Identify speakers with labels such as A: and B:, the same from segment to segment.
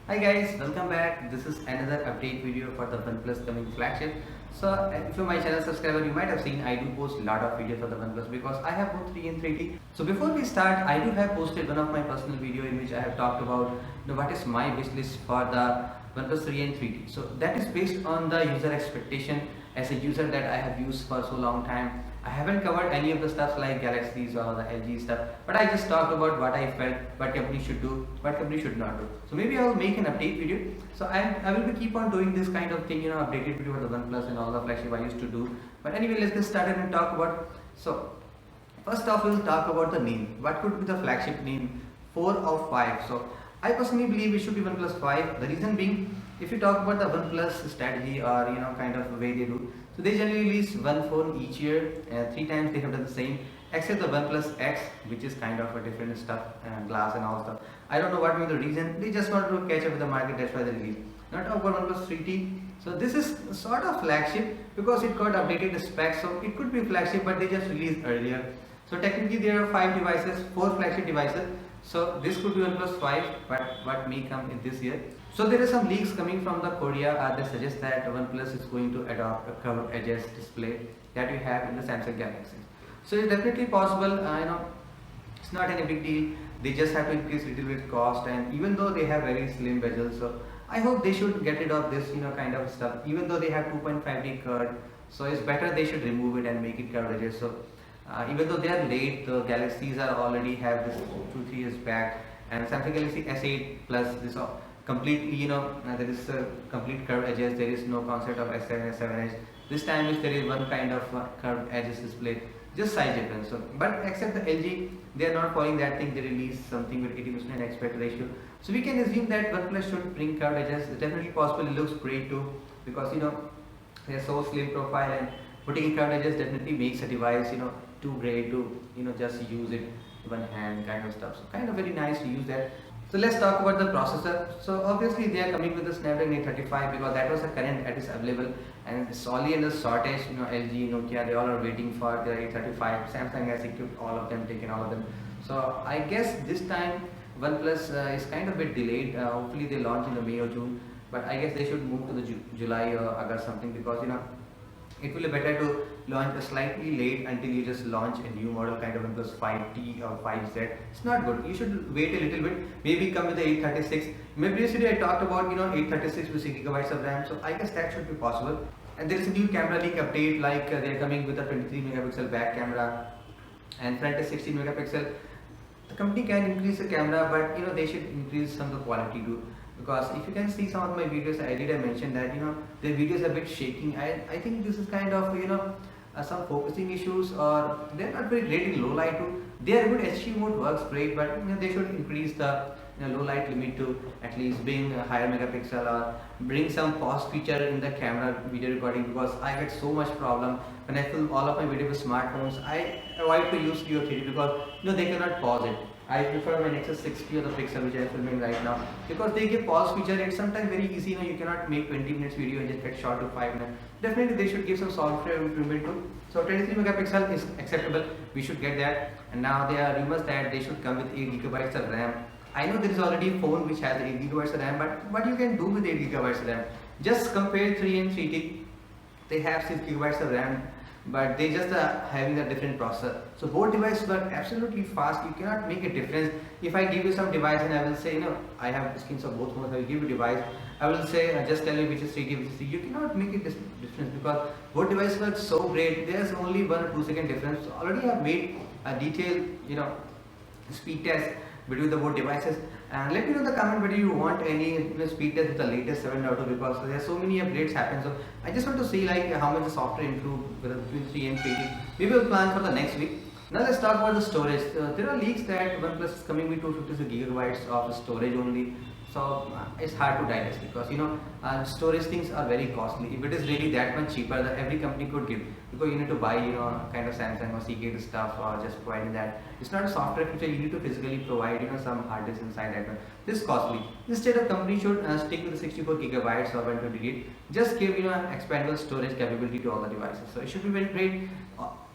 A: Hi guys, welcome back. This is another update video for the OnePlus coming flagship. So if you're my channel subscriber, you might have seen I do post a lot of videos for the OnePlus because I have both 3 and 3T. So before we start, I do have posted one of my personal video in which I have talked about what is my wish list for the OnePlus 3 and 3T. So that is based on the user expectation as a user that I have used for so long time. I haven't covered any of the stuff like Galaxies or the LG stuff, but I just talked about what I felt, what company should do, what company should not do. So maybe I will make an update video. So I will be keep on doing this kind of thing, updated video for the OnePlus and all the flagship I used to do. But anyway, let's get started and talk about. So first off, we'll talk about the name. What could be the flagship name? 4 or 5. So I personally believe it should be OnePlus 5. The reason being, if you talk about the OnePlus strategy or kind of way they do, so they generally release one phone each year. 3 times they have done the same, except the OnePlus X, which is kind of a different stuff, glass and all stuff. I don't know what may be the reason. They just want to catch up with the market. That's why they release. Now talk about OnePlus 3T. So this is sort of flagship because it got updated specs. So it could be flagship, but they just released earlier. So technically there are 5 devices, 4 flagship devices. So this could be OnePlus 5, but what may come in this year. So there are some leaks coming from the Korea that suggest that OnePlus is going to adopt a curved edges display that you have in the Samsung Galaxy. So it's definitely possible. It's not any big deal. They just have to increase little bit cost, and even though they have very slim bezels, so I hope they should get rid of this kind of stuff. Even though they have 2.5D curved, so it's better they should remove it and make it curved edges. So even though they are late, the Galaxies are already have this 2-3 years back, and Samsung Galaxy S8 Plus this completely there is complete curved edges. There is no concept of S7 S7 edge. This time is there is one kind of curved edges display, just size difference. So but except the LG, they are not following that thing. They release something with 80% aspect ratio, so we can assume that OnePlus should bring curved edges. It's definitely possible. It looks great too because they are so slim profile, and putting in curved edges definitely makes a device too great to just use it one hand kind of stuff. So kind of very nice to use that. So let's talk about the processor. So obviously they are coming with the Snapdragon 835 because that was the current that is available, and solely in the shortage. LG, Nokia, they all are waiting for their 835. Samsung has equipped all of them, taken all of them. So I guess this time OnePlus is kind of a bit delayed. Hopefully they launch in the May or June, but I guess they should move to the July or August something, because it will be better to launch a slightly late until you just launch a new model kind of OnePlus 5T or 5Z. It's not good. You should wait a little bit, maybe come with the 836. Maybe yesterday I talked about 836 with 6 GB of RAM, so I guess that should be possible. And there is a new camera leak update, like they're coming with a 23 megapixel back camera and front is 16 megapixel. The company can increase the camera, but they should increase some of the quality too. Because if you can see some of my videos, I mentioned that the videos are a bit shaking. I think this is kind of some focusing issues, or they're not very great in low light too. They are good. HG mode works great, but they should increase the low light limit to at least being a higher megapixel, or bring some pause feature in the camera video recording, because I get so much problem when I film all of my video with smartphones. I avoid to use Studio 3D because they cannot pause it. I prefer my Nexus 60 or the Pixel, which I am filming right now, because they give pause feature. It's sometimes very easy. You cannot make 20 minutes video and just get short to 5 minutes. Definitely they should give some software improvement too. So 23 megapixel is acceptable. We should get that. And now there are rumors that they should come with 8 GB of RAM. I know there is already a phone which has 8 GB of RAM, but what you can do with 8 GB of RAM? Just compare 3 and 3T. They have 6 GB of RAM, but they just are having a different processor. So both devices work absolutely fast. You cannot make a difference. If I give you some device and I will say, I have skins of both phones, I will give you a device. I will say, just tell me which is 3T, which is 3. You cannot make a difference because both devices work so great. There's only 1 or 2 second difference. So already I have made a detailed, speed test between the both devices. And let me know in the comment whether you want any speed test with the latest 7.2, because there are so many upgrades happen. So I just want to see how much the software improved between 3 and 3T. We will plan for the next week. Now let's talk about the storage. There are leaks that OnePlus is coming with 256 gigabytes of storage only. So it's hard to digest, because storage things are very costly. If it is really that much cheaper, that every company could give, because you need to buy kind of Samsung or Seagate stuff, or just providing that. It's not a software feature. You need to physically provide some hard disk inside that one. This is costly. Instead, a company should stick with the 64 gigabytes or 128. Just give expandable storage capability to all the devices. So it should be very great.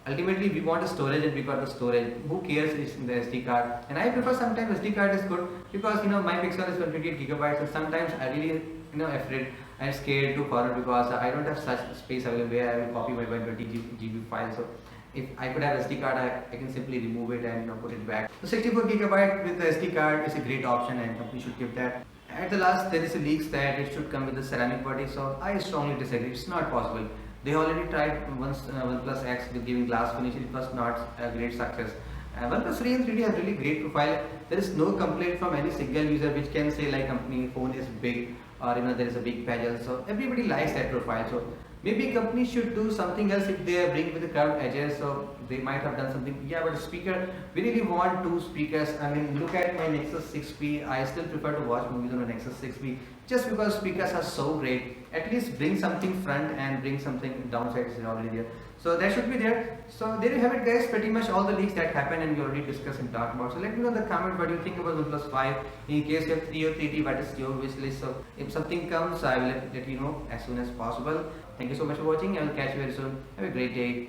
A: ultimately we want the storage and we got the storage. Who cares is in the SD card? And I prefer sometimes SD card is good because my pixel is 128 gigabytes, and sometimes I really afraid I'm scared to forward because I don't have such space available where I will copy my 120 GB file. So if I could have SD card, I can simply remove it and put it back. So 64 gigabyte with the SD card is a great option, and company should give that. At the last, there is a leaks that it should come with the ceramic body, so I strongly disagree. It's not possible. They already tried once OnePlus X with giving glass finish. It was not a great success. OnePlus 3 and 3D has really great profile. There is no complaint from any single user which can say like company phone is big, or there is a big bezel. So everybody likes that profile. So maybe company should do something else if they bring with the curved edges. So they might have done something. Yeah, but speaker, we really want two speakers. I mean, look at my Nexus 6P. I still prefer to watch movies on a Nexus 6P just because speakers are so great. At least bring something front and bring something downside is already there. So that should be there. So there you have it, guys. Pretty much all the leaks that happened and we already discussed and talked about. So let me know in the comment what you think about OnePlus 5. In case you have 3 or 3T, what is your wish list? So if something comes, I will let you know as soon as possible. Thank you so much for watching. I will catch you very soon. Have a great day.